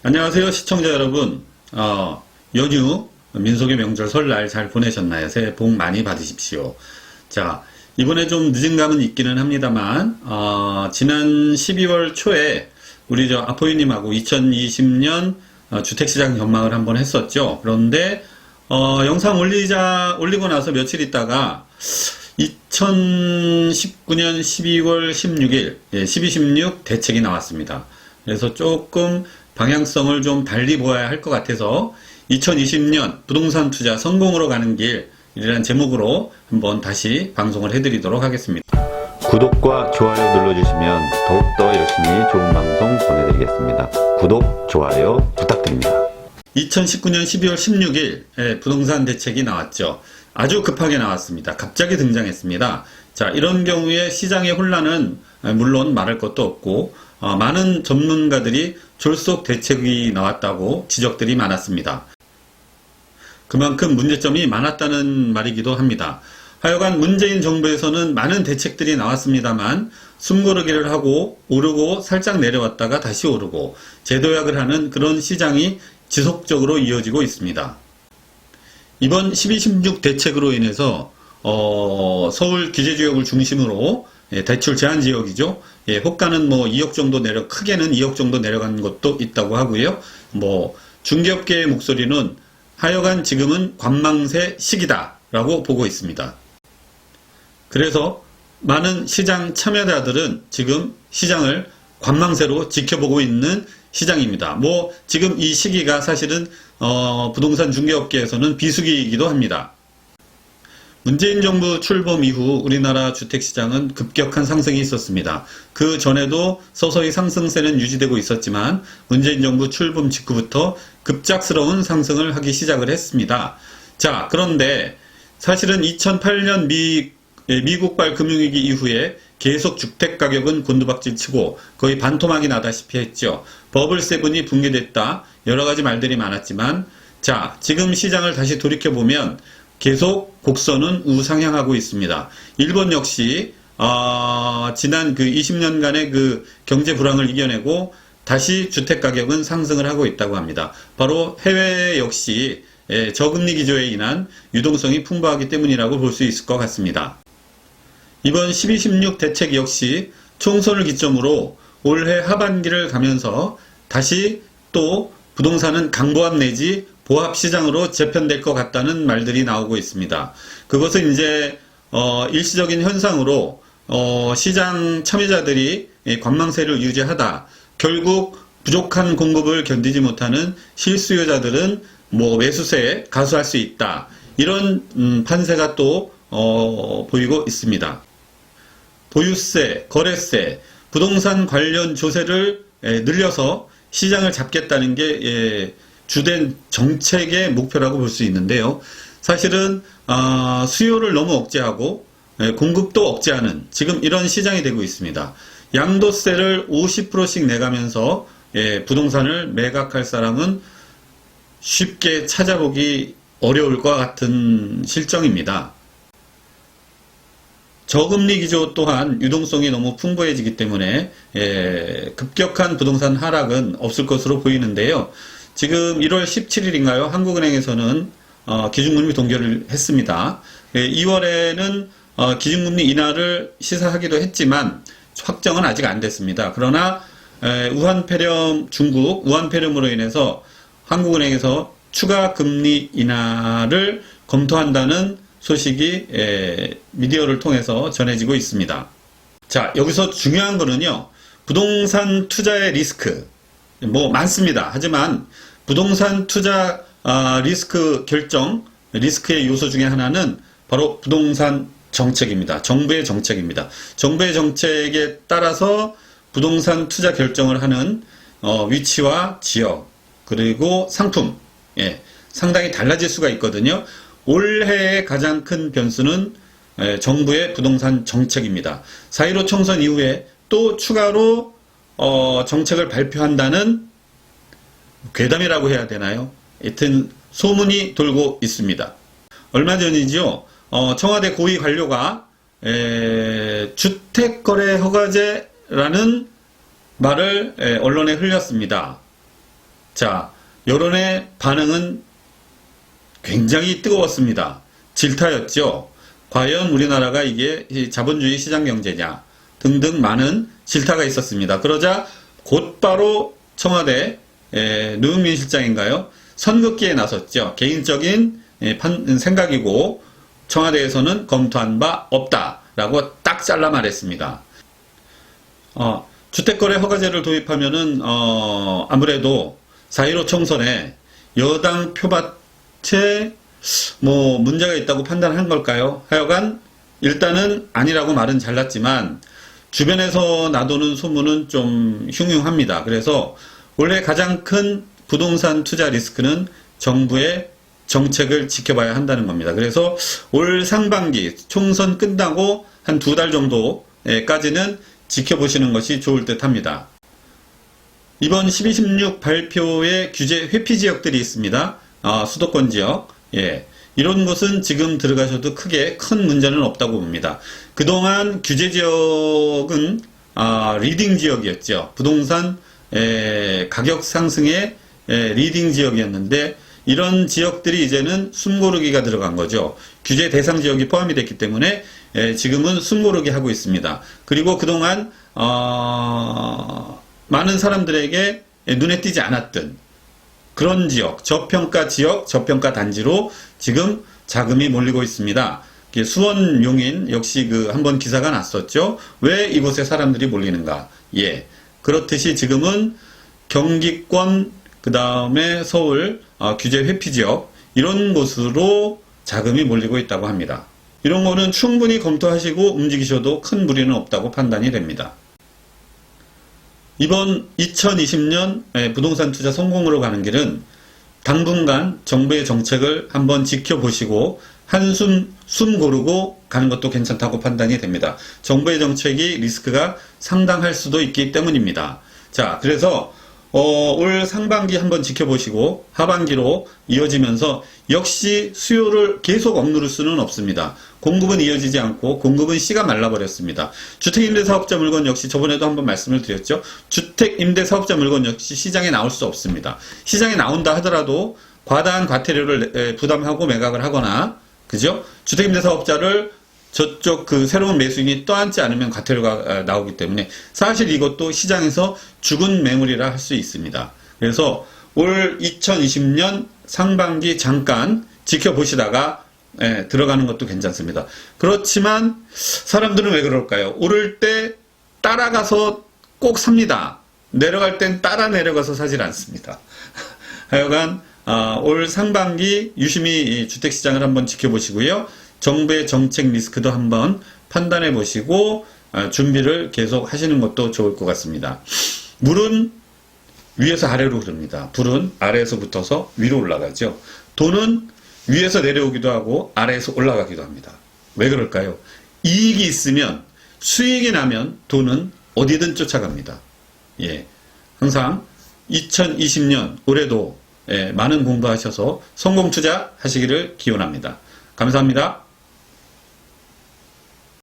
안녕하세요, 시청자 여러분. 연휴, 민속의 명절 설날 잘 보내셨나요? 새해 복 많이 받으십시오. 자, 이번에 좀 늦은 감은 있기는 합니다만, 지난 12월 초에 우리 아포이님하고 2020년 주택시장 전망을 한번 했었죠. 그런데, 영상 올리고 나서 며칠 있다가, 2019년 12월 16일, 12.16 대책이 나왔습니다. 그래서 조금 방향성을 좀 달리 보아야 할 것 같아서 2020년 부동산 투자 성공으로 가는 길이라는 제목으로 한번 다시 방송을 해드리도록 하겠습니다. 구독과 좋아요 눌러주시면 더욱더 열심히 좋은 방송 보내드리겠습니다. 구독, 좋아요 부탁드립니다. 2019년 12월 16일 부동산 대책이 나왔죠. 아주 급하게 나왔습니다. 갑자기 등장했습니다. 자, 이런 경우에 시장의 혼란은 물론 말할 것도 없고 많은 전문가들이 졸속 대책이 나왔다고 지적들이 많았습니다. 그만큼 문제점이 많았다는 말이기도 합니다. 하여간 문재인 정부에서는 많은 대책들이 나왔습니다만 숨고르기를 하고 오르고 살짝 내려왔다가 다시 오르고 재도약을 하는 그런 시장이 지속적으로 이어지고 있습니다. 이번 12.16 대책으로 인해서 서울 규제지역을 중심으로 대출 제한 지역이죠. 호가는 2억 정도 크게는 2억 정도 내려간 것도 있다고 하고요. 중개업계의 목소리는 하여간 지금은 관망세 시기다라고 보고 있습니다. 그래서 많은 시장 참여자들은 지금 시장을 관망세로 지켜보고 있는 시장입니다. 지금 이 시기가 사실은 부동산 중개업계에서는 비수기이기도 합니다. 문재인 정부 출범 이후 우리나라 주택시장은 급격한 상승이 있었습니다. 그 전에도 서서히 상승세는 유지되고 있었지만 문재인 정부 출범 직후부터 급작스러운 상승을 하기 시작을 했습니다. 자, 그런데 사실은 2008년 미국발 금융위기 이후에 계속 주택가격은 곤두박질치고 거의 반토막이 나다시피 했죠. 버블7이 붕괴됐다. 여러가지 말들이 많았지만 자, 지금 시장을 다시 돌이켜보면 계속 곡선은 우상향하고 있습니다. 일본 역시 지난 20년간의 경제 불황을 이겨내고 다시 주택가격은 상승을 하고 있다고 합니다. 바로 해외 역시 저금리 기조에 인한 유동성이 풍부하기 때문이라고 볼 수 있을 것 같습니다. 이번 12.16 대책 역시 총선을 기점으로 올해 하반기를 가면서 다시 또 부동산은 강보합 내지 보합 시장으로 재편될 것 같다는 말들이 나오고 있습니다. 그것은 이제 일시적인 현상으로 시장 참여자들이 관망세를 유지하다 결국 부족한 공급을 견디지 못하는 실수요자들은 매수세에 가수할 수 있다. 이런 판세가 또 보이고 있습니다. 보유세, 거래세, 부동산 관련 조세를 늘려서 시장을 잡겠다는 게 주된 정책의 목표라고 볼 수 있는데요. 사실은 수요를 너무 억제하고 공급도 억제하는 지금 이런 시장이 되고 있습니다. 양도세를 50%씩 내가면서 부동산을 매각할 사람은 쉽게 찾아보기 어려울 것 같은 실정입니다. 저금리 기조 또한 유동성이 너무 풍부해지기 때문에 급격한 부동산 하락은 없을 것으로 보이는데요. 지금 1월 17일인가요? 한국은행에서는 기준금리 동결을 했습니다. 2월에는 기준금리 인하를 시사하기도 했지만 확정은 아직 안 됐습니다. 그러나 중국 우한폐렴으로 인해서 한국은행에서 추가 금리 인하를 검토한다는 소식이 미디어를 통해서 전해지고 있습니다. 자, 여기서 중요한 거는요. 부동산 투자의 리스크 많습니다. 하지만 부동산 투자 리스크 결정, 리스크의 요소 중에 하나는 바로 부동산 정책입니다. 정부의 정책입니다. 정부의 정책에 따라서 부동산 투자 결정을 하는 위치와 지역 그리고 상품 상당히 달라질 수가 있거든요. 올해의 가장 큰 변수는 정부의 부동산 정책입니다. 4.15 총선 이후에 또 추가로 정책을 발표한다는 괴담이라고 해야 되나요? 하여튼 소문이 돌고 있습니다. 얼마 전이죠. 청와대 고위 관료가 주택거래 허가제라는 말을 언론에 흘렸습니다. 자, 여론의 반응은 굉장히 뜨거웠습니다. 질타였죠. 과연 우리나라가 이게 자본주의 시장 경제냐 등등 많은 질타가 있었습니다. 그러자 곧바로 청와대 노영민 실장인가요? 선긋기에 나섰죠. 개인적인 생각이고 청와대에서는 검토한 바 없다라고 딱 잘라 말했습니다. 주택거래 허가제를 도입하면은 아무래도 4.15 총선에 여당 표밭에 뭐 문제가 있다고 판단한 걸까요? 하여간 일단은 아니라고 말은 잘랐지만 주변에서 나도는 소문은 좀 흉흉합니다. 그래서 원래 가장 큰 부동산 투자 리스크는 정부의 정책을 지켜봐야 한다는 겁니다. 그래서 올 상반기 총선 끝나고 한 2달 정도까지는 지켜보시는 것이 좋을 듯 합니다. 이번 12.16 발표의 규제 회피 지역들이 있습니다. 수도권 지역. 예. 이런 곳은 지금 들어가셔도 크게 큰 문제는 없다고 봅니다. 그동안 규제 지역은 리딩 지역이었죠. 부동산 가격 상승의 리딩 지역이었는데 이런 지역들이 이제는 숨고르기가 들어간 거죠. 규제 대상 지역이 포함이 됐기 때문에 지금은 숨고르기 하고 있습니다. 그리고 그동안 많은 사람들에게 눈에 띄지 않았던 그런 지역, 저평가 지역, 저평가 단지로 지금 자금이 몰리고 있습니다. 수원 용인 역시 한번 기사가 났었죠. 왜 이곳에 사람들이 몰리는가? 예. 그렇듯이 지금은 경기권, 그 다음에 서울, 규제 회피 지역, 이런 곳으로 자금이 몰리고 있다고 합니다. 이런 거는 충분히 검토하시고 움직이셔도 큰 무리는 없다고 판단이 됩니다. 이번 2020년 부동산 투자 성공으로 가는 길은 당분간 정부의 정책을 한번 지켜보시고 숨 고르고 가는 것도 괜찮다고 판단이 됩니다. 정부의 정책이 리스크가 상당할 수도 있기 때문입니다. 자, 그래서 올 상반기 한번 지켜보시고 하반기로 이어지면서 역시 수요를 계속 억누를 수는 없습니다. 공급은 이어지지 않고 공급은 씨가 말라버렸습니다. 주택임대사업자 물건 역시 저번에도 한번 말씀을 드렸죠. 주택임대사업자 물건 역시 시장에 나올 수 없습니다. 시장에 나온다 하더라도 과다한 과태료를 부담하고 매각을 하거나, 그죠? 주택임대사업자를 저쪽 새로운 매수인이 떠안지 않으면 과태료가 나오기 때문에 사실 이것도 시장에서 죽은 매물이라 할 수 있습니다. 그래서 올 2020년 상반기 잠깐 지켜보시다가 들어가는 것도 괜찮습니다. 그렇지만 사람들은 왜 그럴까요? 오를 때 따라가서 꼭 삽니다. 내려갈 땐 따라 내려가서 사질 않습니다. 하여간 올 상반기 유심히 주택시장을 한번 지켜보시고요. 정부의 정책 리스크도 한번 판단해 보시고 준비를 계속 하시는 것도 좋을 것 같습니다. 물은 위에서 아래로 흐릅니다. 불은 아래에서 붙어서 위로 올라가죠. 돈은 위에서 내려오기도 하고 아래에서 올라가기도 합니다. 왜 그럴까요? 이익이 있으면, 수익이 나면 돈은 어디든 쫓아갑니다. 예, 항상 2020년 올해도 많은 공부하셔서 성공 투자 하시기를 기원합니다. 감사합니다.